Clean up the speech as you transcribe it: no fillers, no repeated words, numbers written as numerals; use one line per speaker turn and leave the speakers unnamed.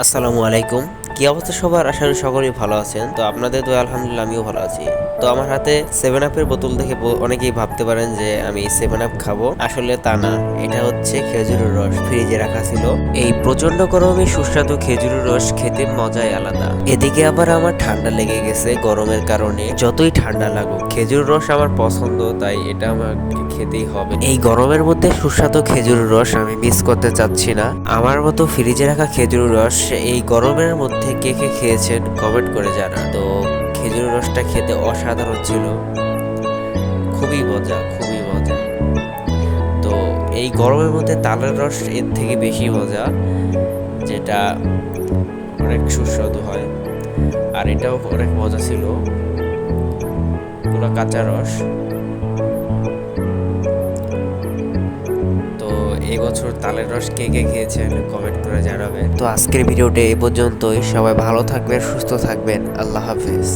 আসসালামু আলাইকুম। কি অবস্থা সবার? আশা করি সকলেই ভালো আছেন। তো আপনাদের তো আলহামদুলিল্লাহ আমিও ভালো আছি। তো আমার হাতে 7 আপের বোতল দেখে অনেকেই ভাবতে পারেন যে আমি 7 আপ খাবো। আসলে তা না, এটা হচ্ছে খেজুরের রস, ফ্রিজে রাখা ছিল। এই প্রচন্ড গরমে সুস্বাদু খেজুরের রস খেতে মজাই আলাদা। এদিকে আবার আমার ঠান্ডা লেগে গেছে গরমের কারণে। যতই ঠান্ডা লাগুক, খেজুরের রস আমার পছন্দ, তাই এটা আমাকে খেতেই হবে। এই গরমের মধ্যে সুস্বাদু খেজুরের রস আমি মিস করতে চাচ্ছি না। আমার মতো ফ্রিজে রাখা খেজুরের রস এই গরমের মধ্যে কে কে খেয়েছেন কমেন্ট করে জানা। তো খেজুরের রসটা খেতে অসাধারণ ছিল, খুবই মজা, খুবই মজা। তো এই গরমের মধ্যে তালের রস এর থেকে বেশি মজা, যেটা অনেক সুস্বাদু হয়। আর এটাও অনেক মজা ছিল, পুরো কাঁচা রস। তো এই বছর তালের রস কে কে খেয়েছেন কমেন্ট করে জানাবেন। তো আজকের ভিডিওটা এই পর্যন্তই। সবাই ভালো থাকবেন, সুস্থ থাকবেন। আল্লাহ হাফেজ।